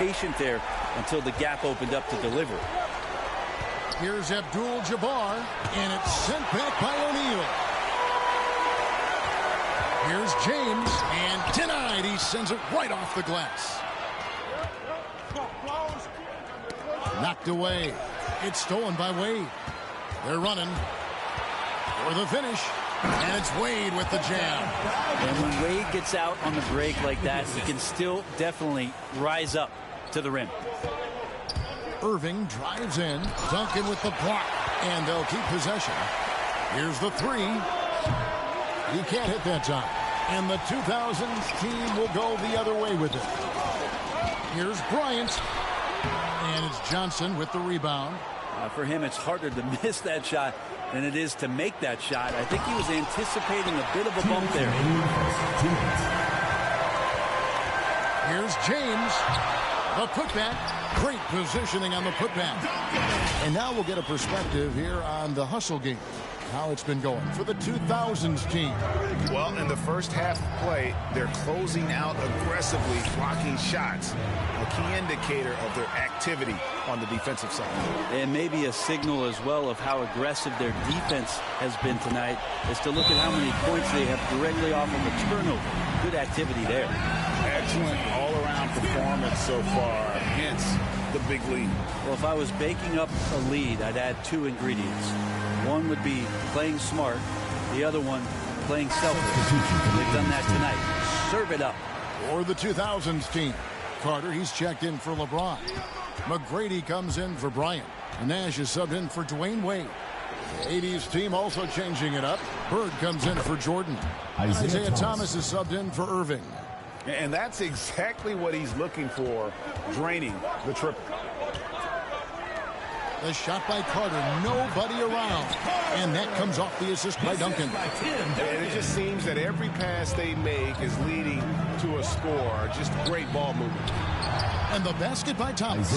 patient there until the gap opened up to deliver. Here's Abdul-Jabbar, and it's sent back by O'Neal. Here's James, and denied. He sends it right off the glass. Knocked away. It's stolen by Wade. They're running for the finish, and it's Wade with the jam. And when Wade gets out on the break like that, he can still definitely rise up to the rim. Irving drives in. Duncan with the block, and they'll keep possession. Here's the three. He can't hit that time. And the 2000s team will go the other way with it. Here's Bryant. And it's Johnson with the rebound. For him, it's harder to miss that shot than it is to make that shot. I think he was anticipating a bit of a bump there. Here's James. The putback. Great positioning on the putback. And now we'll get a perspective here on the hustle game. How it's been going for the 2000s team. Well, in the first half of play, they're closing out aggressively, blocking shots. A key indicator of their activity on the defensive side. And maybe a signal as well of how aggressive their defense has been tonight is to look at how many points they have directly off of a turnover. Good activity there. Excellent all-around performance so far, hence the big lead. Well, if I was baking up a lead, I'd add two ingredients. One would be playing smart, the other one playing selfish. They've done that tonight. Serve it up. For the 2000s team, Carter, he's checked in for LeBron. McGrady comes in for Bryant. Nash is subbed in for Dwayne Wade. The 80s team also changing it up. Bird comes in for Jordan. Isaiah Thomas is subbed in for Irving. And that's exactly what he's looking for, draining the triple. The shot by Carter, nobody around. And that comes off the assist by Duncan. And it just seems that every pass they make is leading to a score. Just great ball movement. And the basket by Thomas.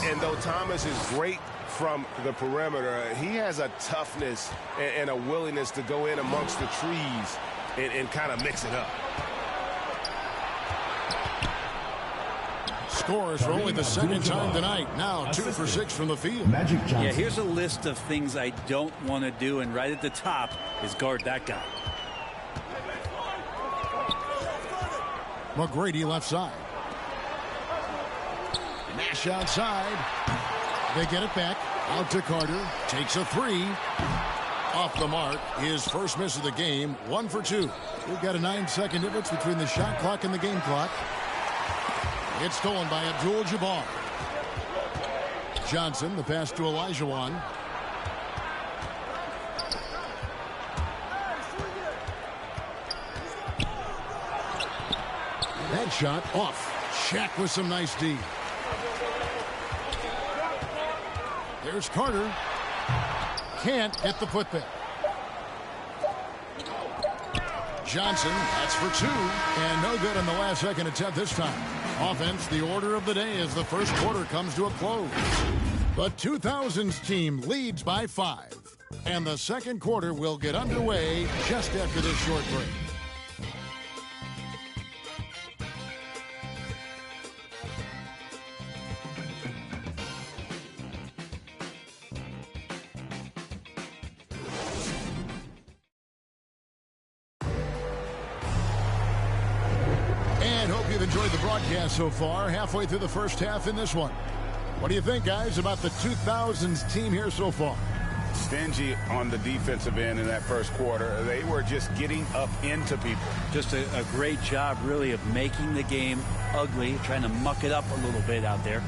And though Thomas is great from the perimeter, he has a toughness and a willingness to go in amongst the trees and kind of mix it up. Scores for only the second time tonight. Now 2 for 6 from the field. Yeah, here's a list of things I don't want to do, and right at the top is guard that guy. McGrady left side. Nash outside. They get it back. Out to Carter. Takes a three. Off the mark. His first miss of the game. 1 for 2. We've got a 9-second difference between the shot clock and the game clock. It's stolen by Abdul-Jabbar. Johnson, the pass to Olajuwon. That shot off. Shaq with some nice D. There's Carter. Can't hit the putback. Johnson, that's for 2. And no good on the last second attempt this time. Offense, the order of the day as the first quarter comes to a close. The 2000s team leads by 5. And the second quarter will get underway just after this short break. Enjoyed the broadcast so far, halfway through the first half in this one. What do you think, guys, about the 2000s team here so far? Stingy on the defensive end in that first quarter. They were just getting up into people. Just a great job, really, of making the game ugly, trying to muck it up a little bit out there.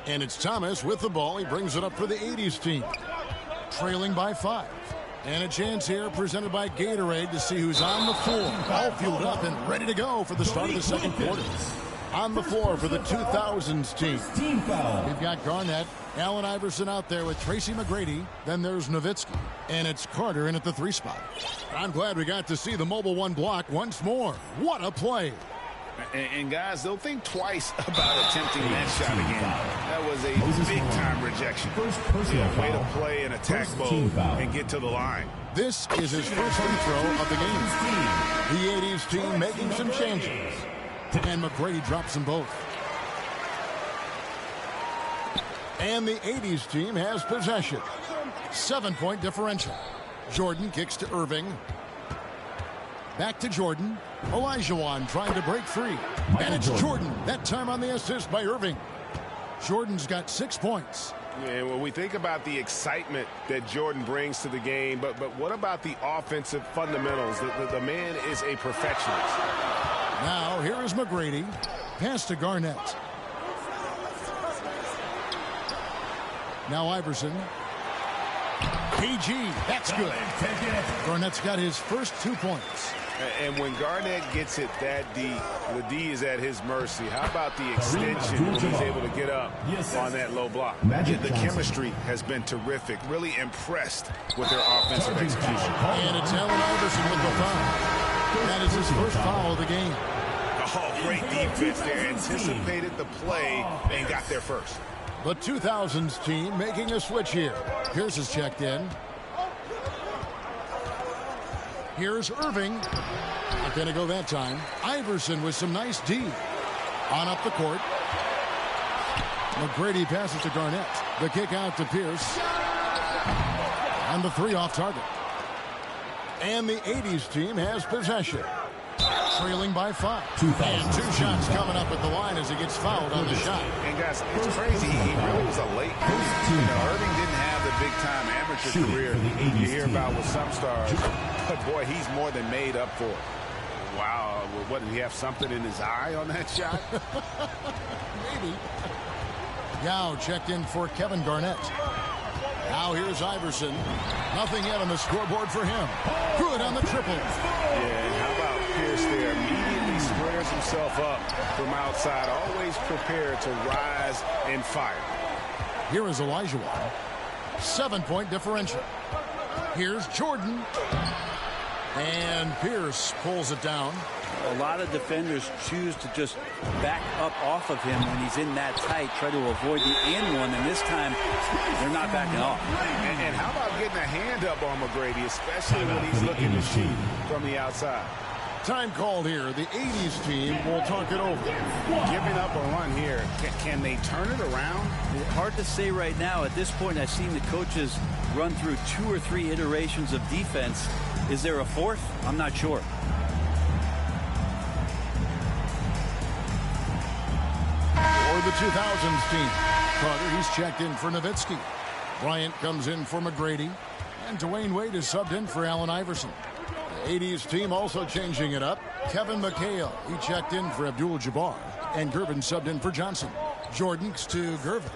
And it's Thomas with the ball. He brings it up for the 80s team. Trailing by 5. And a chance here presented by Gatorade to see who's on the floor. All fueled up and ready to go for the start of the second quarter. On the floor for the 2000s team. We've got Garnett, Allen Iverson out there with Tracy McGrady. Then there's Nowitzki. And it's Carter in at the 3 spot. I'm glad we got to see the mobile 1 block once more. What a play. And guys, they'll think twice about attempting that shot again. That was a big-time rejection. Way to play in attack mode and get to the line. This is his first free throw of the game. The 80s team making some changes. And McGrady drops them both. And the 80s team has possession. 7-point differential. Jordan kicks to Irving. Back to Jordan. Olajuwon trying to break free. And it's Jordan. That time on the assist by Irving. Jordan's got 6 points. And when we think about the excitement that Jordan brings to the game, but what about the offensive fundamentals? The man is a perfectionist. Now, here is McGrady. Pass to Garnett. Now Iverson. PG. That's good. Garnett's got his first 2 points. And when Garnett gets it that deep, the D is at his mercy. How about the extension when he's able to get up on that low block? The chemistry has been terrific. Really impressed with their offensive execution. And it's Allen Iverson with the foul. That is his first foul of the game. Oh, great defense there. Anticipated the play and got there first. The 2000s team making a switch here. Pierce is checked in. Here's Irving. Not going to go that time. Iverson with some nice D. On up the court. McGrady passes to Garnett. The kick out to Pierce. And the 3 off target. And the 80s team has possession. Trailing by 5. And 2 shots coming up at the line as he gets fouled on the shot. And guys, it's crazy. He really was a late comer. Irving didn't have the big-time amateur career you hear about with some stars. But, boy, he's more than made up for it. Wow. What, did he have something in his eye on that shot? Maybe. Yao checked in for Kevin Garnett. Now here's Iverson. Nothing yet on the scoreboard for him. Good on the triple. Yeah, and how about Pierce there? Immediately squares himself up from outside. Always prepared to rise and fire. Here is Olajuwon. 7-point differential. Here's Jordan. And Pierce pulls it down. A lot of defenders choose to just back up off of him when he's in that tight, try to avoid the and one, and this time they're not backing off. And how about getting a hand up on McGrady, especially when he's looking to shoot from the outside? Time called here. The 80s team will talk it over. Giving up a run here. Can they turn it around? Hard to say right now. At this point, I've seen the coaches run through 2 or 3 iterations of defense. Is there a 4th? I'm not sure. For the 2000s team, Carter, he's checked in for Nowitzki. Bryant comes in for McGrady. And Dwayne Wade is subbed in for Allen Iverson. The 80s team also changing it up. Kevin McHale, he checked in for Abdul-Jabbar. And Gervin subbed in for Johnson. Jordan's to Gervin.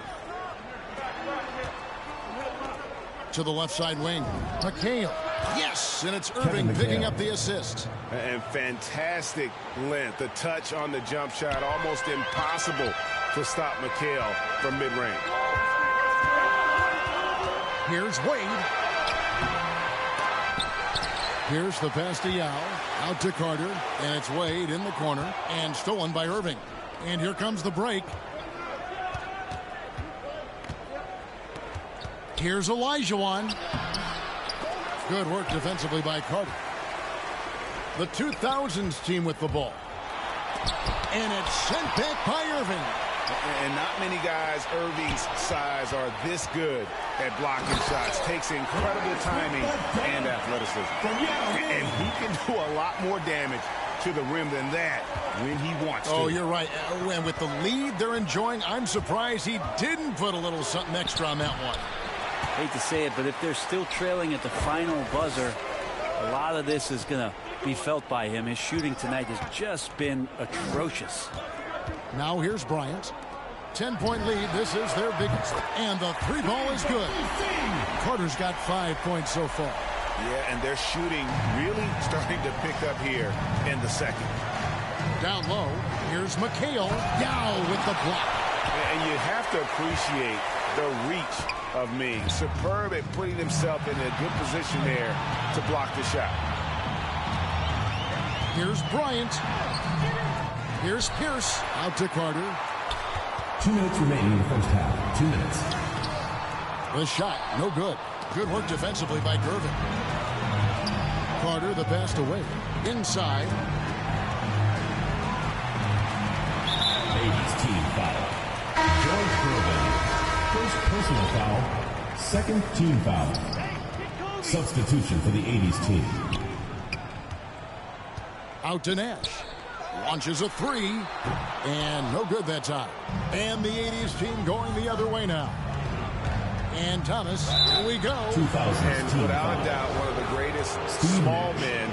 To the left side wing. McHale. Yes, and it's Irving picking up the assist. And fantastic length. The touch on the jump shot. Almost impossible to stop McHale from mid-range. Here's Wade. Here's the pass to Yao. Out to Carter. And it's Wade in the corner. And stolen by Irving. And here comes the break. Here's Olajuwon. Good work defensively by Carter. The 2000s team with the ball. And it's sent back by Irving. And not many guys Irving's size are this good at blocking shots. Takes incredible timing and athleticism. And he can do a lot more damage to the rim than that when he wants to. Oh, you're right. And with the lead they're enjoying, I'm surprised he didn't put a little something extra on that one. Hate to say it, but if they're still trailing at the final buzzer, a lot of this is going to be felt by him. His shooting tonight has just been atrocious. Now here's Bryant. 10-point lead. This is their biggest. And the 3 ball is good. Carter's got 5 points so far. Yeah, and their shooting really starting to pick up here in the second. Down low, here's McHale. Yao with the block. And you have to appreciate the reach of Ming. Superb at putting himself in a good position there to block the shot. Here's Bryant. Here's Pierce. Out to Carter. 2 minutes remaining in the first half. 2 minutes. The shot, no good. Good work defensively by Gervin. Carter, the pass away. Inside. 80s team foul. George Gervin. First personal foul. Second team foul. Substitution for the 80s team. Out to Nash. Launches a three. And no good that time. And the 80s team going the other way now. And Thomas, here we go. And without a doubt, one of the greatest small men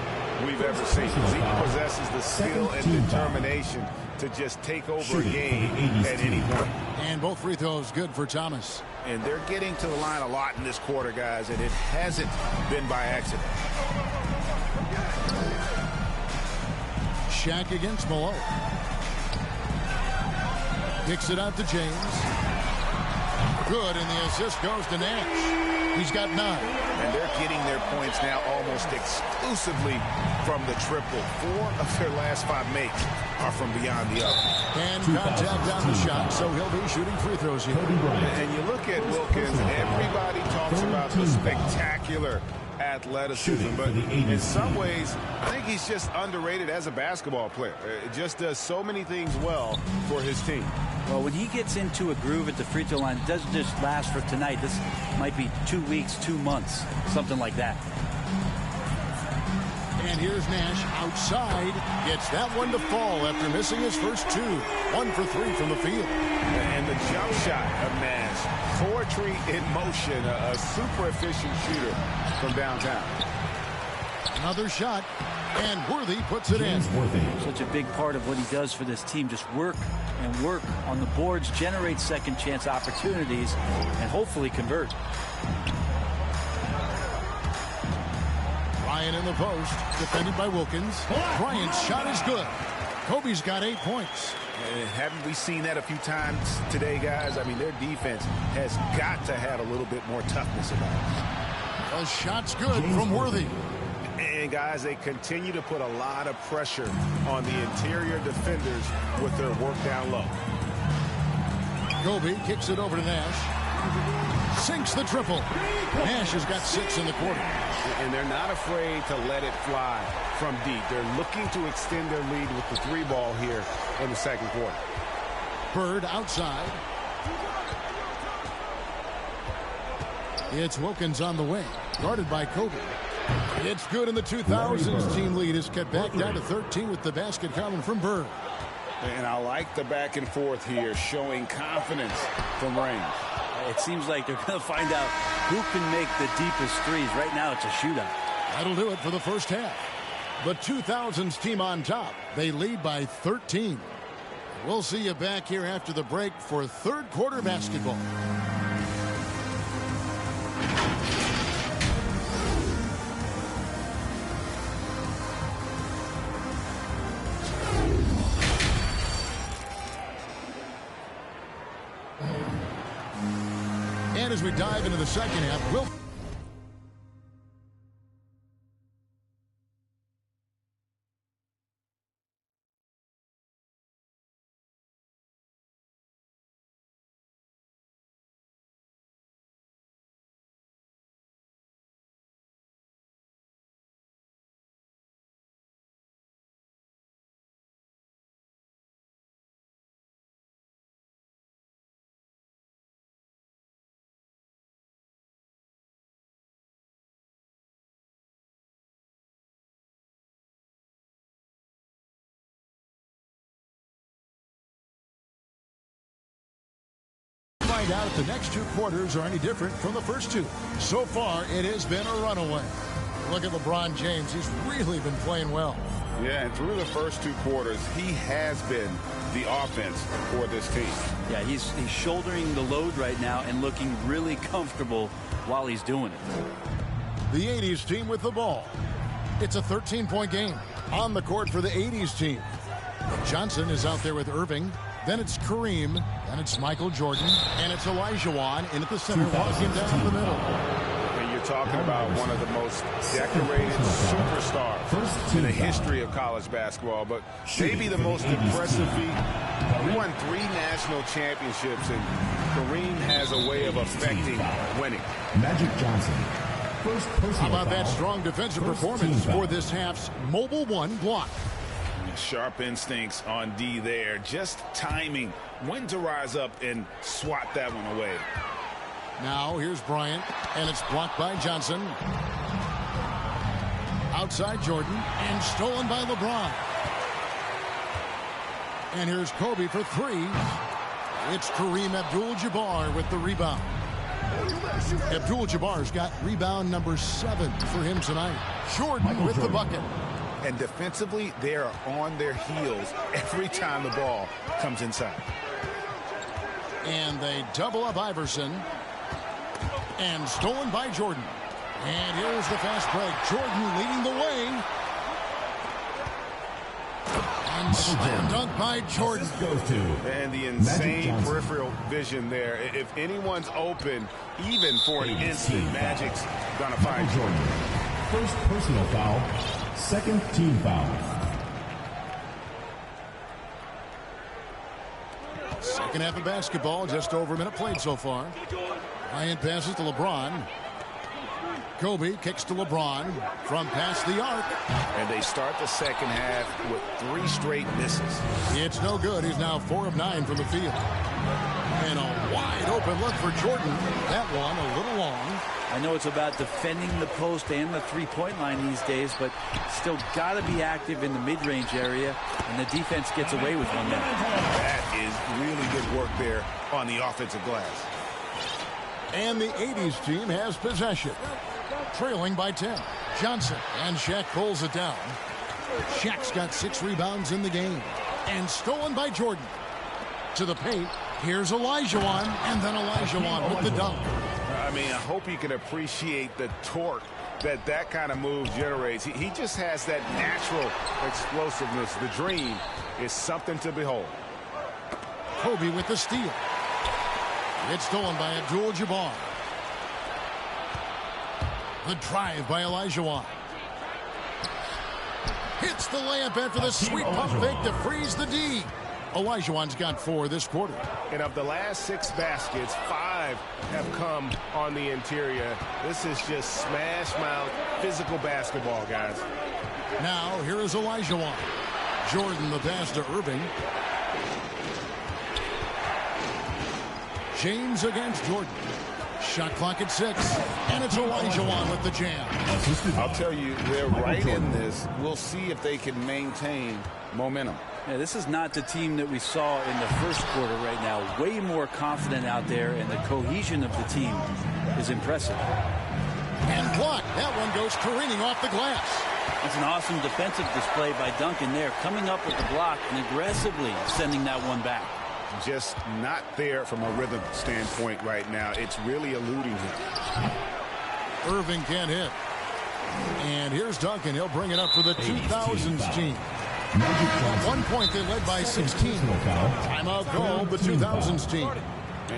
we've ever seen. He possesses the skill and determination to just take over a game at any point. And both free throws good for Thomas. And they're getting to the line a lot in this quarter, guys, and it hasn't been by accident. Shaq against Malone. Kicks it out to James. Good, and the assist goes to Nash. He's got 9. And they're getting their points now almost exclusively from the triple. 4 of their last 5 makes are from beyond the arc. And contact on the shot, so he'll be shooting free throws here. And you look at Wilkins, everybody talks about the spectacular athleticism, but in some ways, I think he's just underrated as a basketball player. It just does so many things well for his team. Well, when he gets into a groove at the free throw line, it doesn't just last for tonight. This might be 2 weeks, 2 months, something like that. And here's Nash outside. Gets that one to fall after missing his first 2. 1 for 3 from the field. And the jump shot of Nash. Poetry in motion. A super efficient shooter from downtown. Another shot. And Worthy puts it in. Such a big part of what he does for this team. Just work and work on the boards, generate second chance opportunities, and hopefully convert. Ryan in the post, defended by Wilkins. Bryant's shot is good. Kobe's got 8 points. Haven't we seen that a few times today, guys? I mean, their defense has got to have a little bit more toughness about it. The shot's good from Worthy. And, guys, they continue to put a lot of pressure on the interior defenders with their work down low. Kobe kicks it over to Nash. Sinks the triple. Nash has got 6 in the quarter. And they're not afraid to let it fly from deep. They're looking to extend their lead with the 3 ball here in the second quarter. Bird outside. It's Wilkins on the wing, guarded by Kobe. It's good, in the 2000s. Team lead is cut back down to 13 with the basket coming from Bird. And I like the back and forth here, showing confidence from range. It seems like they're going to find out who can make the deepest threes. Right now, it's a shootout. That'll do it for the first half. The 2000s team on top. They lead by 13. We'll see you back here after the break for third quarter basketball. And as we dive into the second half, we'll find out if the next 2 quarters are any different from the first 2. So far, it has been a runaway. Look at LeBron James. He's really been playing well. Yeah, and through the first 2 quarters, he has been the offense for this team. Yeah, he's shouldering the load right now and looking really comfortable while he's doing it. The 80s team with the ball. It's a 13-point game. On the court for the 80s team. Johnson is out there with Irving. Then it's Kareem. Then it's Michael Jordan. And it's Olajuwon in at the center, walking down the middle. And you're talking about one of the most decorated superstars in the history of college basketball. But maybe the most impressive feat. He won 3 national championships, and Kareem has a way of affecting winning. Magic Johnson. How about that strong defensive performance for this half's Mobile 1 block? Sharp instincts on D there. Just timing when to rise up and swat that one away. Now here's Bryant, and it's blocked by Johnson. Outside Jordan, and stolen by LeBron. And here's Kobe for 3. It's Kareem Abdul-Jabbar with the rebound. Abdul-Jabbar's got rebound number 7 for him tonight. Jordan with the bucket. And defensively, they are on their heels every time the ball comes inside. And they double up Iverson. And stolen by Jordan. And here's the fast break. Jordan leading the way. And slam dunk by Jordan. And the insane peripheral vision there. If anyone's open, even for an instant, Magic's going to find Jordan. First personal foul. Second team foul. Second half of basketball, just over a minute played so far. Bryant passes to LeBron. Kobe kicks to LeBron from past the arc. And they start the second half with 3 straight misses. It's no good. He's now 4 of 9 from the field. And a wide open look for Jordan. That one a little long. I know it's about defending the post and the three-point line these days, but still got to be active in the mid-range area, and the defense gets away with one there. That is really good work there on the offensive glass. And the 80s team has possession. Trailing by 10. Johnson, and Shaq pulls it down. Shaq's got 6 rebounds in the game. And stolen by Jordan. To the paint, here's Olajuwon, and then Olajuwon with the dunk. I mean, I hope you can appreciate the torque that kind of move generates. He just has that natural explosiveness. The dream is something to behold. Kobe with the steal. It's stolen by Abdul-Jabbar. The drive by Olajuwon. Hits the layup after the sweet pump fake to freeze the D. Olajuwon's got 4 this quarter. And of the last 6 baskets, 5 have come on the interior. This is just smash mouth physical basketball, guys. Now here is Olajuwon. Jordan the pass to Irving. James against Jordan. Shot clock at 6. And it's Olajuwon with the jam. I'll tell you, they're right in this. We'll see if they can maintain momentum. Yeah, this is not the team that we saw in the first quarter right now. Way more confident out there, and the cohesion of the team is impressive. And blocked. That one goes careening off the glass. That's an awesome defensive display by Duncan there, coming up with the block and aggressively sending that one back. Just not there from a rhythm standpoint right now. It's really eluding him. Irving can't hit. And here's Duncan. He'll bring it up for the 2000s team. At one point, they led by 16. Timeout call, the 2000s team.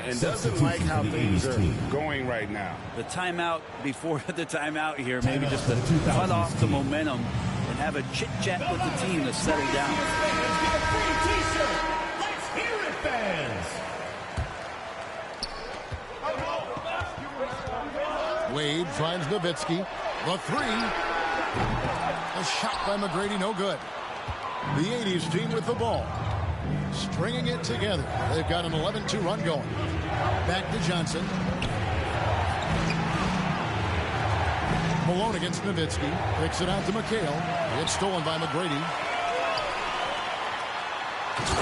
And doesn't like how things are going right now. The timeout before the timeout here, maybe just to cut off the momentum and have a chit-chat with the team to settle down. Let's hear it, fans! Wade finds Nowitzki. The 3. A shot by McGrady, no good. The 80s team with the ball. Stringing it together. They've got an 11-2 run going. Back to Johnson. Malone against Nowitzki. Picks it out to McHale. It's stolen by McGrady.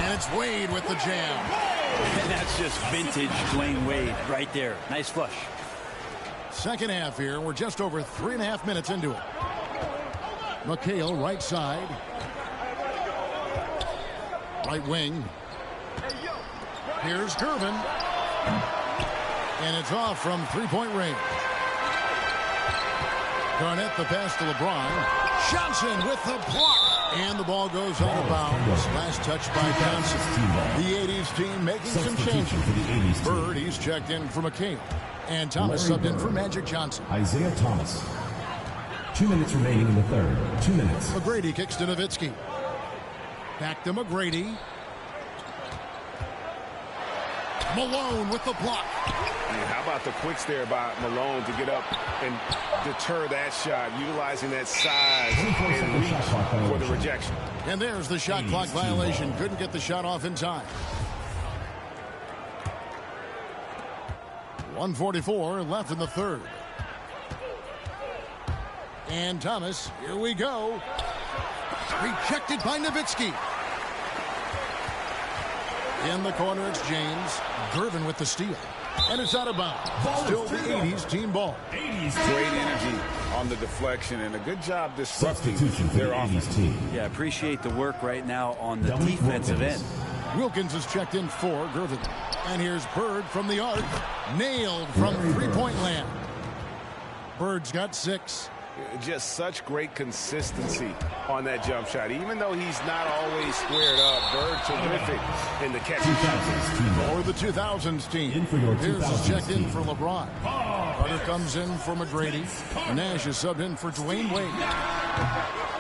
And it's Wade with the jam. And that's just vintage Dwayne Wade right there. Nice flush. Second half here. We're just over 3.5 minutes into it. McHale right side. Right wing. Here's Gervin. And it's off from 3-point range. Garnett the pass to LeBron. Johnson with the block. And the ball goes out of bounds. Last touch by Johnson. The 80s team making some changes. For the 80s team. Bird, he's checked in for McHale. And Thomas subbed in for Magic Johnson. Isaiah Thomas. 2 minutes remaining in the third. 2 minutes. McGrady kicks to Nowitzki. Back to McGrady. Malone with the block. How about the quicks there by Malone to get up and deter that shot, utilizing that size and reach for the rejection. And there's the shot clock violation. Couldn't get the shot off in time. 1:44 left in the third. And Thomas, here we go. Rejected by Nowitzki. In the corner, it's James. Gervin with the steal. And it's out of bounds. Still the 80s team ball. Great energy on the deflection and a good job disrupting their offense. Team. Yeah, appreciate the work right now on the defensive end. Wilkins is checked in for Gervin. And here's Bird from the arc. Nailed from three-point land. Bird's got 6. Just such great consistency on that jump shot. Even though he's not always squared up, Bird terrific in the catch. Or the 2000s team. Here's his check in for LeBron. Carter comes in for McGrady. Nash is subbed in for Dwayne Wade.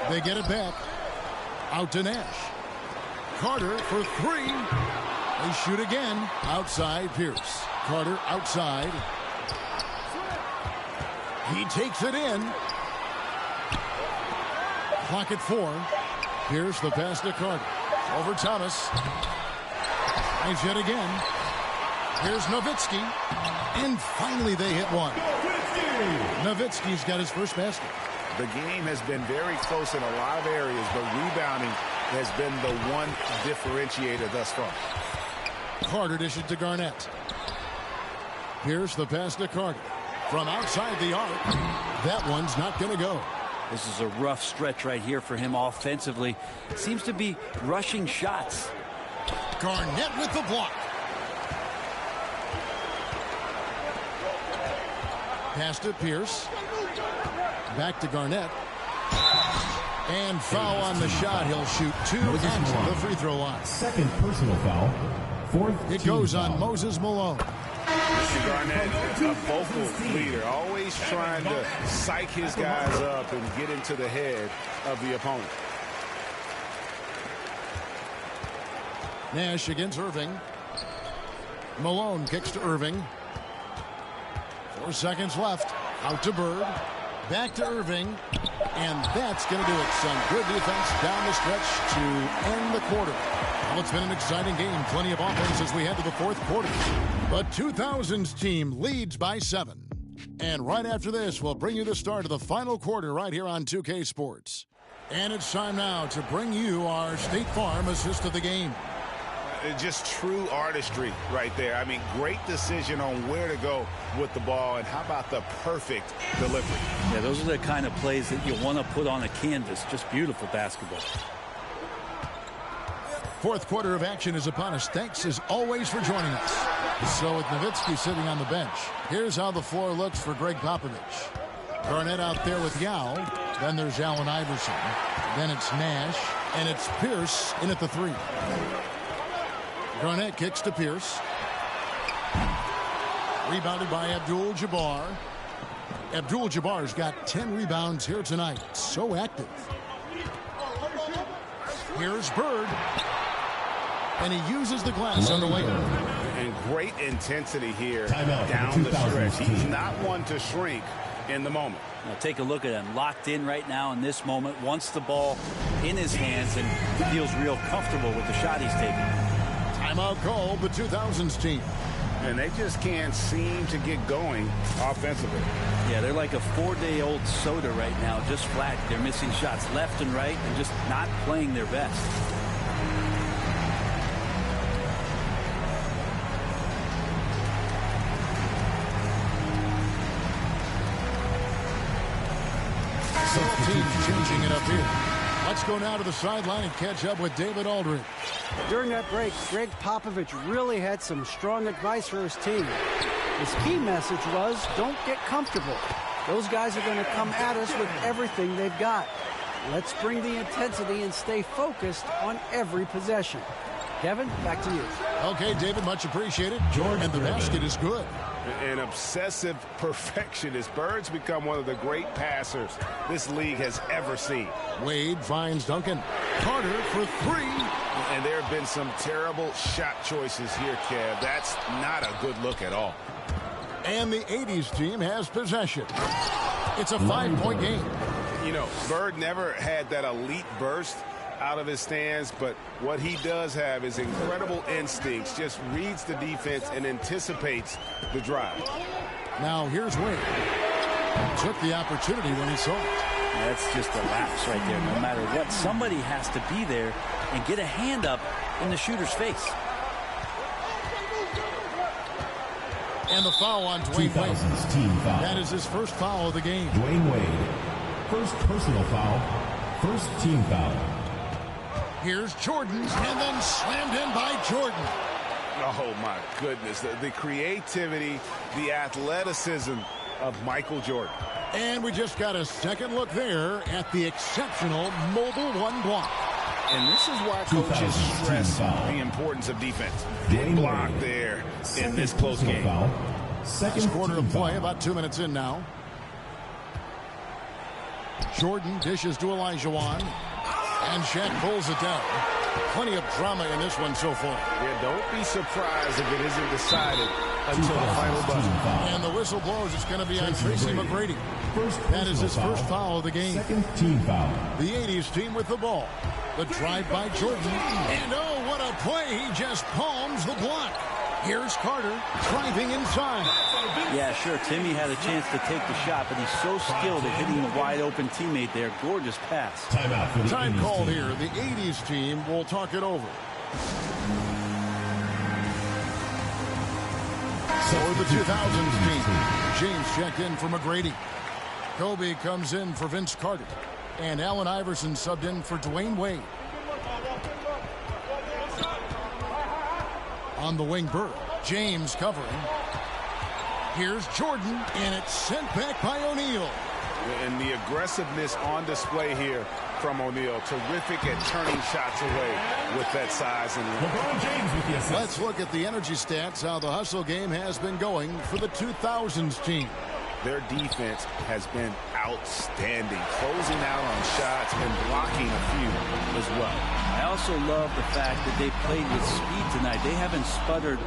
They get it back. Out to Nash. Carter for 3. They shoot again. Outside Pierce. Carter outside. He takes it in. Clock at 4. Pierce the pass to Carter. Over Thomas. And yet again. Here's Nowitzki. And finally they hit one. Nowitzki's got his first basket. The game has been very close in a lot of areas, but rebounding has been the one differentiator thus far. Carter dishes to Garnett. Pierce the pass to Carter. From outside the arc. That one's not going to go. This is a rough stretch right here for him offensively. Seems to be rushing shots. Garnett with the block. Pass to Pierce. Back to Garnett. And foul on the shot. He'll shoot 2 at the free throw line. Second personal foul. Fourth. It goes on Moses Malone. Mr. Garnett, a vocal leader, always trying to psych his guys up and get into the head of the opponent. Nash against Irving. Malone kicks to Irving. 4 seconds left. Out to Bird. Back to Irving. And that's going to do it. Some good defense down the stretch to end the quarter. Well, it's been an exciting game. Plenty of offense as we head to the fourth quarter. The 2000s team leads by 7. And right after this, we'll bring you the start of the final quarter right here on 2K Sports. And it's time now to bring you our State Farm assist of the game. Just true artistry right there. I mean, great decision on where to go with the ball, and how about the perfect delivery? Yeah, those are the kind of plays that you want to put on a canvas. Just beautiful basketball. Fourth quarter of action is upon us. Thanks as always for joining us. So with Nowitzki sitting on the bench, here's how the floor looks for Greg Popovich. Garnett out there with Yao. Then there's Allen Iverson. Then it's Nash. And it's Pierce in at the 3. Garnett kicks to Pierce. Rebounded by Abdul-Jabbar. Abdul-Jabbar's got 10 rebounds here tonight. So active. Here's Bird. And he uses the glass on the way. And great intensity here down the stretch. He's not one to shrink in the moment. Now take a look at him. Locked in right now in this moment. Wants the ball in his hands and feels real comfortable with the shot he's taking. Timeout called the 2000s team. And they just can't seem to get going offensively. Yeah, they're like a 4-day-old soda right now, just flat. They're missing shots left and right and just not playing their best. Both teams changing it up here. Let's go now to the sideline and catch up with David Aldridge. During that break, Greg Popovich really had some strong advice for his team. His key message was, don't get comfortable. Those guys are going to come at us with everything they've got. Let's bring the intensity and stay focused on every possession. Kevin, back to you. Okay, David, much appreciated. And the basket is good. An obsessive perfectionist. Bird's become one of the great passers this league has ever seen. Wade finds Duncan. Carter for three. And there have been some terrible shot choices here, Kev. That's not a good look at all. And the 80s team has possession. It's a 5-point game. You know, Bird never had that elite burst out of his stance, but what he does have is incredible instincts, just reads the defense and anticipates the drive. Now here's Wade. Took the opportunity when he saw it. That's just a lapse right there. No matter what, somebody has to be there and get a hand up in the shooter's face. And the foul on Dwayne Wade. Team foul. That is his first foul of the game. Dwayne Wade. First personal foul. First team foul. Here's Jordan, and then slammed in by Jordan. Oh, my goodness. The creativity, the athleticism of Michael Jordan. And we just got a second look there at the exceptional mobile one block. And this is why coaches stress the importance of defense. Big block there in this close game. Second quarter of play, about 2 minutes in now. Jordan dishes to Olajuwon. And Shaq pulls it down. Plenty of drama in this one so far. Yeah, don't be surprised if it isn't decided until the final buzzer. And the whistle blows. It's going to be on Tracy McGrady. That is his first foul of the game. Second team foul. The 80s team with the ball. The drive by Jordan. And oh, what a play. He just palms the block. Here's Carter driving inside. Yeah, sure, Timmy had a chance to take the shot, but he's so skilled at hitting the wide-open teammate there. Gorgeous pass. Time called here. The 80s team will talk it over. For the 2000s team, James checked in for McGrady. Kobe comes in for Vince Carter. And Allen Iverson subbed in for Dwayne Wade. On the wing, Bird. James covering. Here's Jordan, and it's sent back by O'Neal. And the aggressiveness on display here from O'Neal. Terrific at turning shots away with that size and length. Let's look at the energy stats, how the hustle game has been going for the 2000s team. Their defense has been outstanding, closing out on shots and blocking a few as well. I also love the fact that they played with speed tonight. They haven't sputtered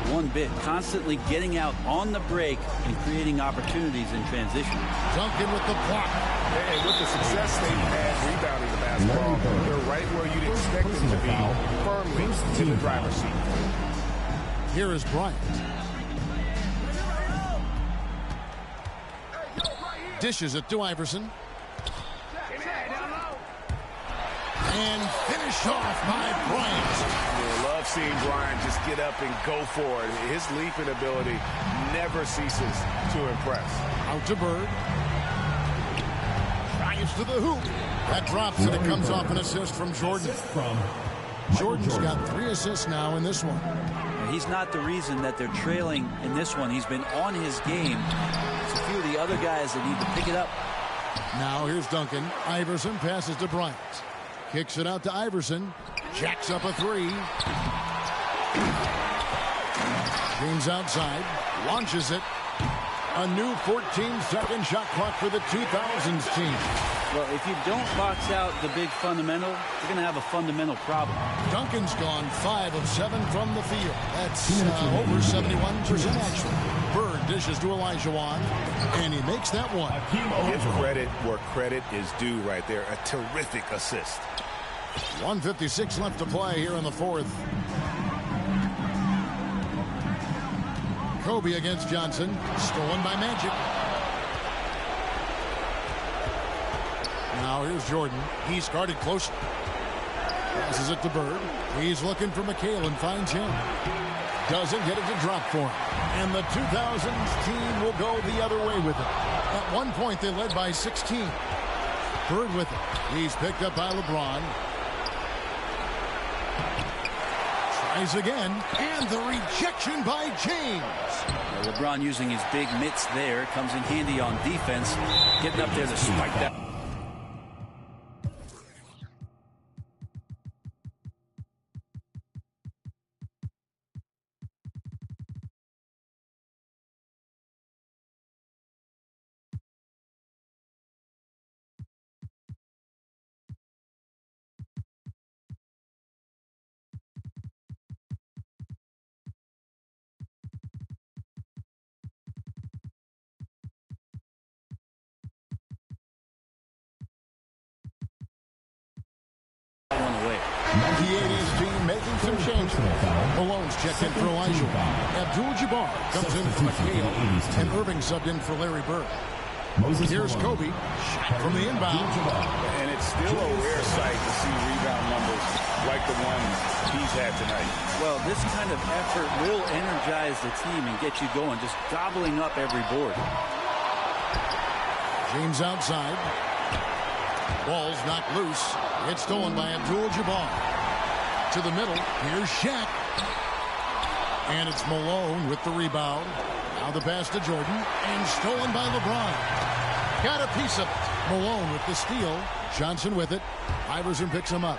one bit, constantly getting out on the break and creating opportunities in transition. Duncan with the block. And with the success they've had rebounding the basketball, they're right where you'd expect them to be, firmly in the driver's seat. Here is Bryant. Dishes it to Iverson. And finish off by Bryant. I love seeing Bryant just get up and go for it. His leaping ability never ceases to impress. Out to Bird. Drives to the hoop. That drops and it comes off an assist from Jordan. Jordan's got 3 assists now in this one. He's not the reason that they're trailing in this one. He's been on his game. It's a few of the other guys that need to pick it up. Now here's Duncan. Iverson passes to Bryant. Kicks it out to Iverson. Jacks up a 3. James outside. Launches it. A new 14-second shot clock for the 2000s team. Well, if you don't box out the big fundamental, you're going to have a fundamental problem. Duncan's gone 5 of 7 from the field. That's over 71% actually. Bird dishes to Olajuwon, and he makes that one. Give credit where credit is due right there. A terrific assist. 1:56 left to play here in the fourth. Kobe against Johnson. Stolen by Magic. Now here's Jordan. He's guarded close. Passes it to Bird. He's looking for McHale and finds him. Doesn't get it to drop for him. And the 2000s team will go the other way with it. At one point, they led by 16. Bird with it. He's picked up by LeBron. Tries again, and the rejection by James. LeBron using his big mitts there. Comes in handy on defense. Getting up there to spike that. The 80s team making some changes. Malone's checked in for Elijah. Abdul-Jabbar comes in for McHale, and Irving subbed in for Larry Bird. Here's Kobe from the inbound. And it's still a rare sight to see rebound numbers like the ones he's had tonight. Well, this kind of effort will energize the team and get you going, just gobbling up every board. James outside. Ball's knocked loose. It's stolen by Abdul-Jabbar. To the middle. Here's Shaq. And it's Malone with the rebound. Now the pass to Jordan. And stolen by LeBron. Got a piece of it. Malone with the steal. Johnson with it. Iverson picks him up.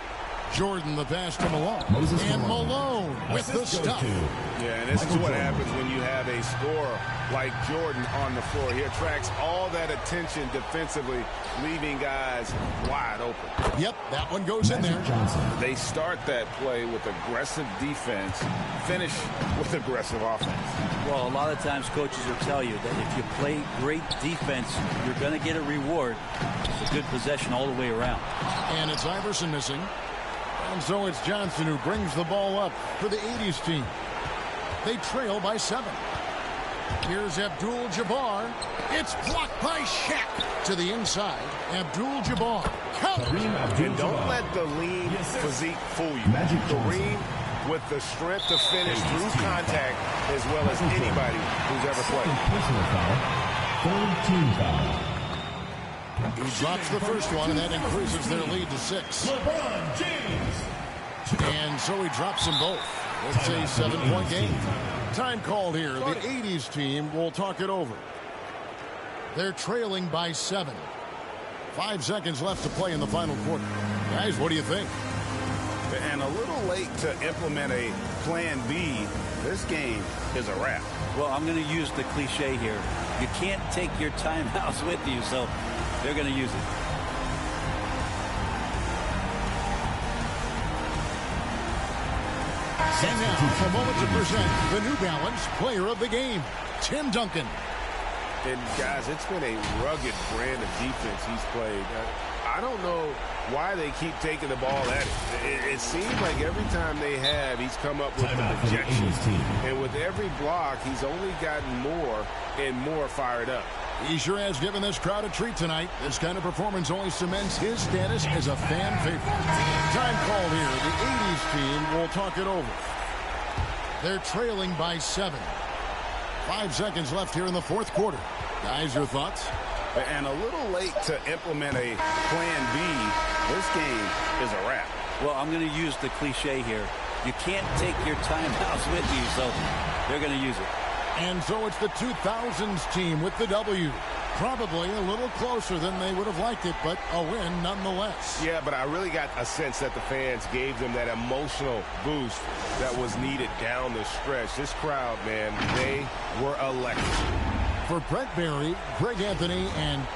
Jordan the pass to Malone. And Malone with the stuff. Yeah, and this is what happens when you have a scorer like Jordan on the floor. He attracts all that attention defensively, leaving guys wide open. Yep, that one goes in there. They start that play with aggressive defense, finish with aggressive offense. Well, a lot of times coaches will tell you that if you play great defense, you're going to get a reward. It's a good possession all the way around. And it's Iverson missing. And so it's Johnson who brings the ball up for the 80s team. They trail by 7. Here's Abdul-Jabbar. It's blocked by Shaq to the inside. Abdul-Jabbar. And don't let the lean physique fool you. Kareem with the strength to finish through contact as well as anybody who's ever played. Third team foul. He drops the first one, and that increases their lead to 6. LeBron James. And so he drops them both. It's a 7-point game. Time called here. The 80s team will talk it over. They're trailing by 7. 5 seconds left to play in the final quarter. Guys, what do you think? And a little late to implement a plan B. This game is a wrap. Well, I'm going to use the cliche here. You can't take your timeouts with you, so they're going to use it. And now, a moment to present the New Balance Player of the Game, Tim Duncan. And, guys, it's been a rugged brand of defense he's played. I don't know why they keep taking the ball at it. It seems like every time they have, he's come up with the projection. And with every block, he's only gotten more and more fired up. He sure has given this crowd a treat tonight. This kind of performance only cements his status as a fan favorite. Time called here. The 80s team will talk it over. They're trailing by 7. 5 seconds left here in the fourth quarter. Guys, your thoughts? And a little late to implement a plan B. This game is a wrap. Well, I'm going to use the cliche here. You can't take your timeouts with you, so they're going to use it. And so it's the 2000s team with the W. Probably a little closer than they would have liked it, but a win nonetheless. Yeah, but I really got a sense that the fans gave them that emotional boost that was needed down the stretch. This crowd, man, they were electric. For Brett Barry, Greg Anthony, and